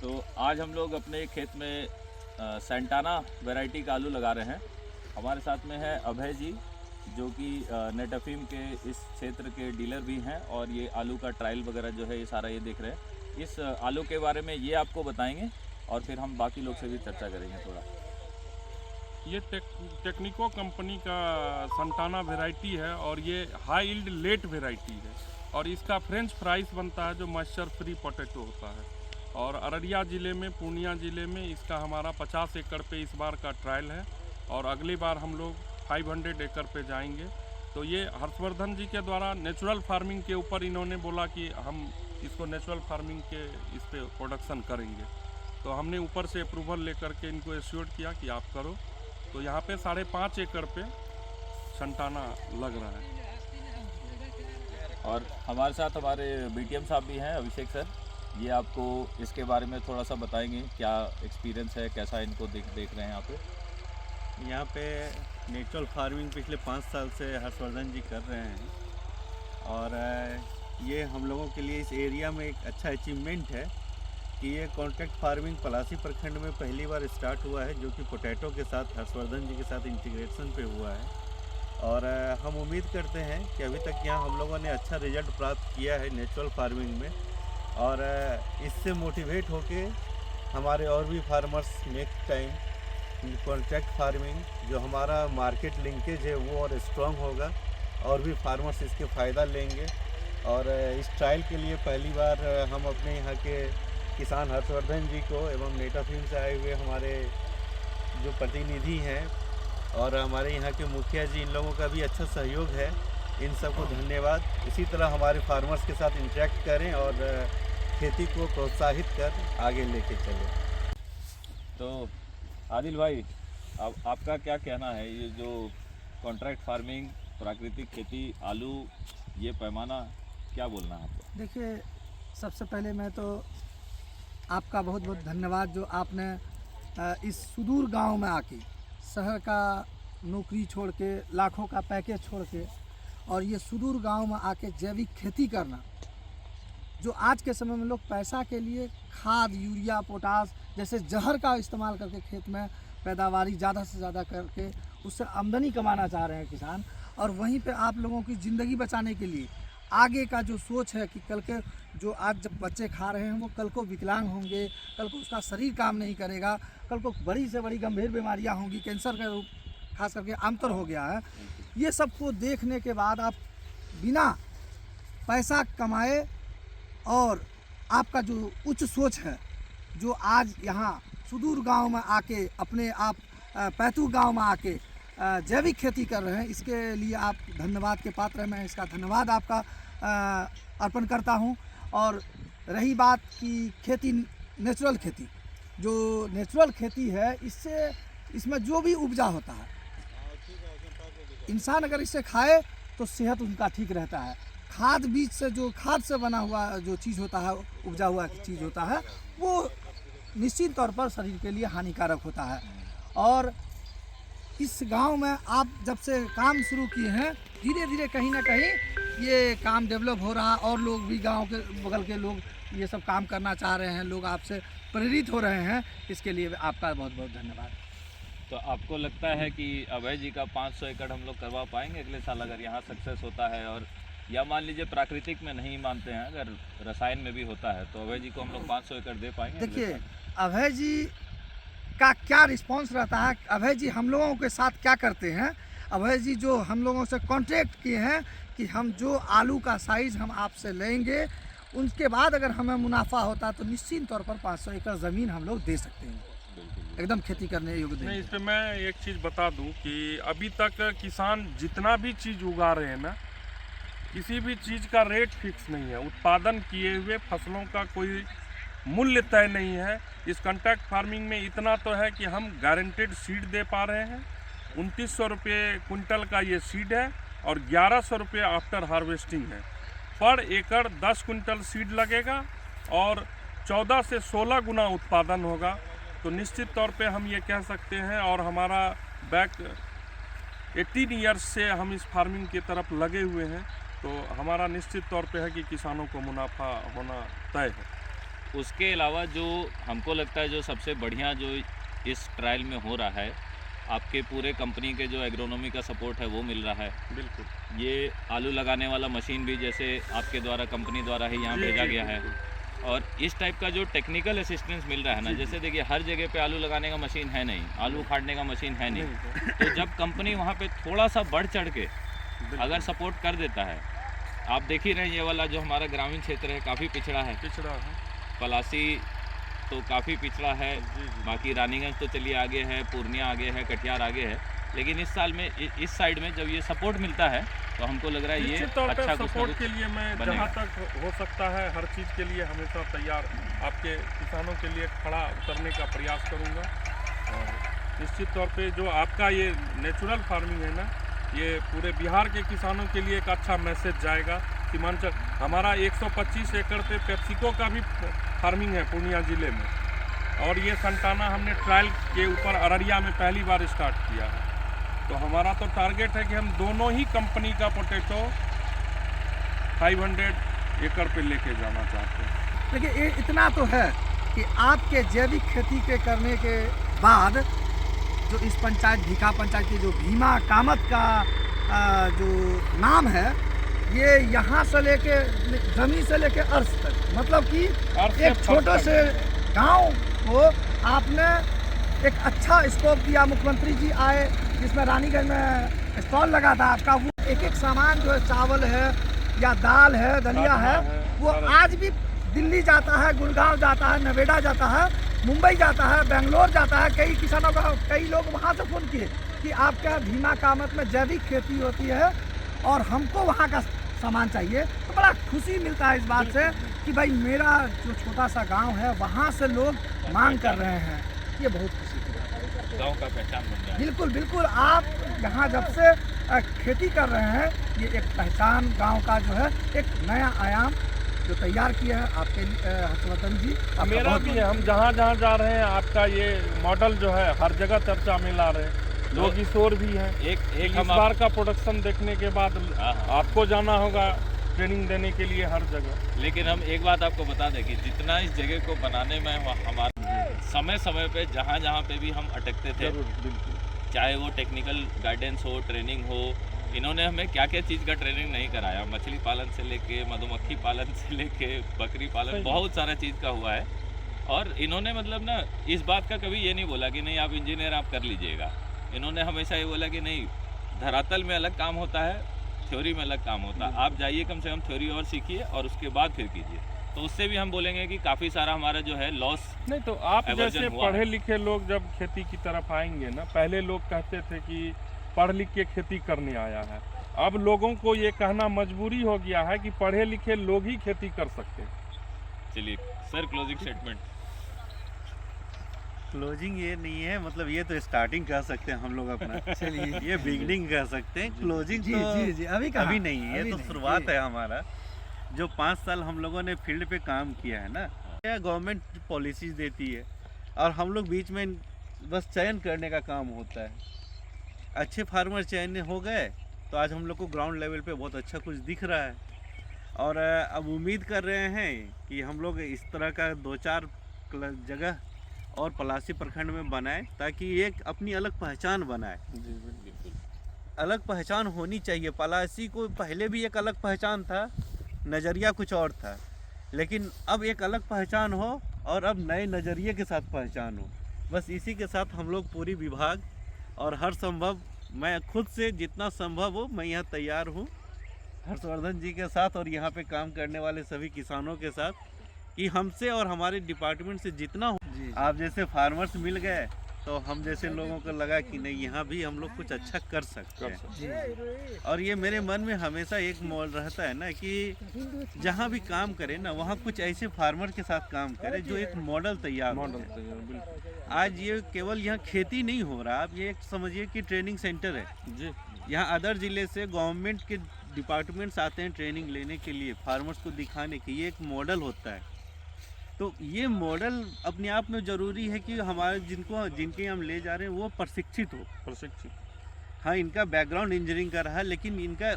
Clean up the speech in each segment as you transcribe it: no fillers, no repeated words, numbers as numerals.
तो आज हम लोग अपने खेत में सेंटाना वैरायटी का आलू लगा रहे हैं। हमारे साथ में है अभय जी, जो कि नेटअफीम के इस क्षेत्र के डीलर भी हैं और ये आलू का ट्रायल वगैरह जो है ये सारा ये देख रहे हैं। इस आलू के बारे में ये आपको बताएंगे और फिर हम बाकी लोग से भी चर्चा करेंगे थोड़ा। ये टेक्निको कंपनी का सेंटाना वैरायटी है और ये हाई यील्ड लेट वैरायटी है और इसका फ्रेंच फ्राइज बनता है जो मॉइस्चर फ्री पोटैटो होता है। और अररिया ज़िले में, पूर्णिया ज़िले में इसका हमारा 50 एकड़ पे इस बार का ट्रायल है और अगली बार हम लोग 500 एकड़ पे जाएंगे। तो ये हर्षवर्धन जी के द्वारा नेचुरल फार्मिंग के ऊपर इन्होंने बोला कि हम इसको नेचुरल फार्मिंग के इस पे प्रोडक्शन करेंगे, तो हमने ऊपर से अप्रूवल लेकर के इनको एश्योर्ड किया कि आप करो। तो यहाँ पे 5.5 एकड़ पे सेंटाना लग रहा है। और हमारे साथ हमारे बीटीएम साहब भी हैं, अभिषेक सर। ये आपको इसके बारे में थोड़ा सा बताएंगे, क्या एक्सपीरियंस है, कैसा इनको देख रहे हैं यहाँ पे नेचुरल फार्मिंग पिछले 5 साल से हर्षवर्धन जी कर रहे हैं और ये हम लोगों के लिए इस एरिया में एक अच्छा अचीवमेंट है कि ये कॉन्ट्रैक्ट फार्मिंग पलासी प्रखंड में पहली बार स्टार्ट हुआ है, जो कि पोटैटो के साथ हर्षवर्धन जी के साथ इंटीग्रेशन पे हुआ है। और हम उम्मीद करते हैं कि अभी तक यहाँ हम लोगों ने अच्छा रिजल्ट प्राप्त किया है नेचुरल फार्मिंग में और इससे मोटिवेट होके हमारे और भी farmers next time contract farming जो हमारा मार्केट लिंकेज है वो और स्ट्रॉन्ग होगा और भी फार्मर्स इसके फ़ायदा लेंगे। और इस ट्रायल के लिए पहली बार हम अपने यहाँ के किसान हर्षवर्धन जी को एवं नेटअफीम से आए हुए हमारे जो प्रतिनिधि हैं और हमारे यहाँ के मुखिया जी, इन लोगों का भी अच्छा सहयोग है। इन सबको धन्यवाद। इसी तरह हमारे फार्मर्स के साथ इंटरेक्ट करें और खेती को प्रोत्साहित कर आगे लेके चलें। तो आदिल भाई, अब आपका क्या कहना है, ये जो कॉन्ट्रैक्ट फार्मिंग, प्राकृतिक खेती, आलू, ये पैमाना, क्या बोलना है आपको? देखिए, सबसे पहले मैं तो आपका बहुत बहुत धन्यवाद जो आपने इस सुदूर गांव में आके शहर का नौकरी छोड़ के, लाखों का पैकेज छोड़ के और ये सुदूर गांव में आके जैविक खेती करना, जो आज के समय में लोग पैसा के लिए खाद, यूरिया, पोटास जैसे जहर का इस्तेमाल करके खेत में पैदावारी ज़्यादा से ज़्यादा करके उससे आमदनी कमाना चाह रहे हैं किसान, और वहीं पे आप लोगों की ज़िंदगी बचाने के लिए आगे का जो सोच है कि कल के जो आज जब बच्चे खा रहे हैं वो कल को विकलांग होंगे, कल को उसका शरीर काम नहीं करेगा, कल को बड़ी से बड़ी गंभीर बीमारियां होंगी, कैंसर का रूप खास करके आमतौर हो गया है। ये सब को देखने के बाद आप बिना पैसा कमाए और आपका जो उच्च सोच है, जो आज यहाँ सुदूर गांव में आके अपने आप पैतू गांव में आके जैविक खेती कर रहे हैं, इसके लिए आप धन्यवाद के पात्र हैं। मैं इसका धन्यवाद आपका अर्पण करता हूं। और रही बात की खेती, नेचुरल खेती, जो नेचुरल खेती है, इससे इसमें जो भी उपजा होता है, इंसान अगर इसे खाए तो सेहत उनका ठीक रहता है। खाद बीज से, जो खाद से बना हुआ जो चीज़ होता है, उपजा हुआ चीज़ होता है, वो निश्चित तौर पर शरीर के लिए हानिकारक होता है। और इस गांव में आप जब से काम शुरू किए हैं, धीरे धीरे कहीं ना कहीं ये काम डेवलप हो रहा है और लोग भी, गांव के बगल के लोग ये सब काम करना चाह रहे हैं, लोग आपसे प्रेरित हो रहे हैं। इसके लिए आपका बहुत बहुत धन्यवाद। तो आपको लगता है कि अभय जी का 500 एकड़ हम लोग करवा पाएंगे अगले साल, अगर यहाँ सक्सेस होता है? और या मान लीजिए प्राकृतिक में नहीं मानते हैं, अगर रसायन में भी होता है, तो अभय जी को हम लोग 500 एकड़ दे पाएंगे? देखिए, अभय जी का क्या रिस्पांस रहता है, अभय जी हम लोगों के साथ क्या करते हैं। अभय जी जो हम लोगों से कॉन्ट्रैक्ट किए हैं कि हम जो आलू का साइज़ हम आपसे लेंगे, उनके बाद अगर हमें मुनाफा होता तो निश्चित तौर पर 500 एकड़ ज़मीन हम लोग दे सकते हैं, एकदम खेती करने योग्य। नहीं, इस पर मैं एक चीज़ बता दूं कि अभी तक किसान जितना भी चीज़ उगा रहे हैं ना, किसी भी चीज़ का रेट फिक्स नहीं है। उत्पादन किए हुए फसलों का कोई मूल्य तय नहीं है। इस कॉन्ट्रैक्ट फार्मिंग में इतना तो है कि हम गारंटेड सीड दे पा रहे हैं। 2900 रुपये कुंटल का ये सीड है और 1100 रुपये आफ्टर हार्वेस्टिंग है। पर एकड़ 10 कुंटल सीड लगेगा और 14 से 16 गुना उत्पादन होगा। तो निश्चित तौर पे हम ये कह सकते हैं, और हमारा बैक 18 ईयर्स से हम इस फार्मिंग की तरफ लगे हुए हैं, तो हमारा निश्चित तौर पे है कि किसानों को मुनाफा होना तय है। उसके अलावा जो हमको लगता है जो सबसे बढ़िया जो इस ट्रायल में हो रहा है, आपके पूरे कंपनी के जो एग्रोनॉमी का सपोर्ट है वो मिल रहा है। बिल्कुल। ये आलू लगाने वाला मशीन भी जैसे आपके द्वारा कंपनी द्वारा ही यहाँ भेजा गया है, और इस टाइप का जो टेक्निकल असिस्टेंस मिल रहा है ना, जैसे देखिए हर जगह पे आलू लगाने का मशीन है नहीं, आलू उखाड़ने का मशीन है नहीं, तो जब कंपनी वहाँ पे थोड़ा सा बढ़ चढ़ के अगर सपोर्ट कर देता है, आप देख ही रहे हैं ये वाला जो हमारा ग्रामीण क्षेत्र है काफ़ी पिछड़ा है, पलासी तो काफ़ी पिछड़ा है, बाकी रानीगंज तो चलिए आगे है, पूर्णिया आगे है, कटिहार आगे है, लेकिन इस साल में इस साइड में जब ये सपोर्ट मिलता है तो हमको लग रहा है ये अच्छा कुछ सपोर्ट के लिए मैं जहाँ तक हो सकता है हर चीज़ के लिए हमेशा तैयार, आपके किसानों के लिए खड़ा उतरने का प्रयास करूँगा। और निश्चित तौर पे जो आपका ये नेचुरल फार्मिंग है ना, ये पूरे बिहार के किसानों के लिए एक अच्छा मैसेज जाएगा। सीमांचल हमारा 125 एकड़ पे पेप्सिको का भी फार्मिंग है पूर्णिया ज़िले में, और ये संताना हमने ट्रायल के ऊपर अररिया में पहली बार स्टार्ट किया है। तो हमारा तो टारगेट है कि हम दोनों ही कंपनी का पोटैटो 500 एकड़ पे लेके जाना चाहते हैं। देखिए ये इतना तो है कि आपके जैविक खेती के करने के बाद जो इस पंचायत भीखा पंचायत की जो भीमा कामत का जो नाम है, ये यहाँ से लेके जमीन से लेके अर्श तक, मतलब कि एक छोटे से गांव को आपने एक अच्छा स्कोप दिया। मुख्यमंत्री जी आए जिसमें रानीगंज में स्टॉल लगा था आपका, वो एक एक सामान जो है चावल है या दाल है, दलिया है, वो आज भी दिल्ली जाता है, गुड़गांव जाता है, नोएडा जाता है, मुंबई जाता है, बेंगलोर जाता है। कई किसानों का कई लोग वहाँ से फ़ोन किए कि आपका भीमा कामत में जैविक खेती होती है और हमको वहाँ का सामान चाहिए। तो बड़ा खुशी मिलता है इस बात से कि भाई मेरा जो छोटा सा गांव है वहाँ से लोग मांग कर रहे हैं, ये बहुत खुशी की बात है। गाँव का पहचान बन रहा है। बिल्कुल बिल्कुल, आप यहाँ जब से खेती कर रहे हैं, ये एक पहचान गांव का जो है एक नया आयाम जो तैयार किया है आपके हर्षवर्धन जी। मेरा भी है, हम जहाँ जहाँ जा रहे हैं आपका ये मॉडल जो है हर जगह चर्चा में ला रहे हैं। लोग ईश्वर भी हैं। एक इस बार का प्रोडक्शन देखने के बाद आपको जाना होगा ट्रेनिंग देने के लिए हर जगह। लेकिन हम एक बात आपको बता दें कि जितना इस जगह को बनाने में हमारा समय समय पे जहाँ जहाँ पे भी हम अटकते थे, चाहे वो टेक्निकल गाइडेंस हो, ट्रेनिंग हो, इन्होंने हमें क्या क्या चीज़ का ट्रेनिंग नहीं कराया। मछली पालन से लेके मधुमक्खी पालन से लेके बकरी पालन, बहुत सारा चीज़ का हुआ है। और इन्होंने मतलब ना इस बात का कभी ये नहीं बोला कि नहीं आप इंजीनियर आप कर लीजिएगा। इन्होंने हमेशा ये बोला कि नहीं, धरातल में अलग काम होता है, थ्योरी में अलग काम होता है। आप जाइए कम से कम थ्योरी और सीखिए और उसके बाद फिर कीजिए। तो उससे भी हम बोलेंगे कि काफ़ी सारा हमारा जो है लॉस नहीं। तो आप जैसे पढ़े लिखे लोग जब खेती की तरफ आएंगे ना, पहले लोग कहते थे कि पढ़ लिख के खेती करने आया है, अब लोगों को ये कहना मजबूरी हो गया है कि पढ़े लिखे लोग ही खेती कर सकते हैं। चलिए सर, क्लोजिंग स्टेटमेंट। क्लोजिंग ये नहीं है, मतलब ये तो स्टार्टिंग कह सकते हैं हम लोग अपना। चलिए ये बिगनिंग कह सकते हैं, क्लोजिंग जी, तो जी, जी, अभी नहीं है, ये तो शुरुआत है हमारा। जो 5 साल हम लोगों ने फील्ड पे काम किया है ना, यह गवर्नमेंट पॉलिसीज देती है और हम लोग बीच में बस चयन करने का काम होता है। अच्छे फार्मर चयन हो गए तो आज हम लोग को ग्राउंड लेवल पे बहुत अच्छा कुछ दिख रहा है। और अब उम्मीद कर रहे हैं कि हम लोग इस तरह का 2-4 जगह और पलासी प्रखंड में बनाए, ताकि एक अपनी अलग पहचान बनाए। बिल्कुल अलग पहचान होनी चाहिए। पलासी को पहले भी एक अलग पहचान था, नज़रिया कुछ और था, लेकिन अब एक अलग पहचान हो और अब नए नज़रिए के साथ पहचान हो। बस इसी के साथ हम लोग पूरी विभाग और हर संभव, मैं खुद से जितना संभव हो मैं यहाँ तैयार हूँ हर्षवर्धन जी के साथ और यहाँ पे काम करने वाले सभी किसानों के साथ, कि हमसे और हमारे डिपार्टमेंट से जितना हो। आप जैसे फार्मर्स मिल गए तो हम जैसे लोगों को लगा कि नहीं, यहाँ भी हम लोग कुछ अच्छा कर सकते हैं। और ये मेरे मन में हमेशा एक मोल रहता है ना कि जहाँ भी काम करें ना, वहाँ कुछ ऐसे फार्मर के साथ काम करें जो एक मॉडल तैयार हो। आज ये केवल यहाँ खेती नहीं हो रहा, आप ये समझिए कि ट्रेनिंग सेंटर है जी। यहाँ अदर ज़िले से गवर्नमेंट के डिपार्टमेंट्स आते हैं ट्रेनिंग लेने के लिए, फार्मर्स को दिखाने के, ये एक मॉडल होता है। तो ये मॉडल अपने आप में ज़रूरी है कि हमारे जिनके हम ले जा रहे हैं वो प्रशिक्षित हो। हाँ, इनका बैकग्राउंड इंजीनियरिंग का रहा, लेकिन इनका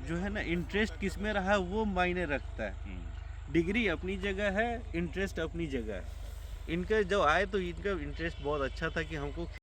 जो है ना इंटरेस्ट किस में रहा वो मायने रखता है। डिग्री अपनी जगह है, इंटरेस्ट अपनी जगह है। इनका जो आए तो इनका इंटरेस्ट बहुत अच्छा था कि हमको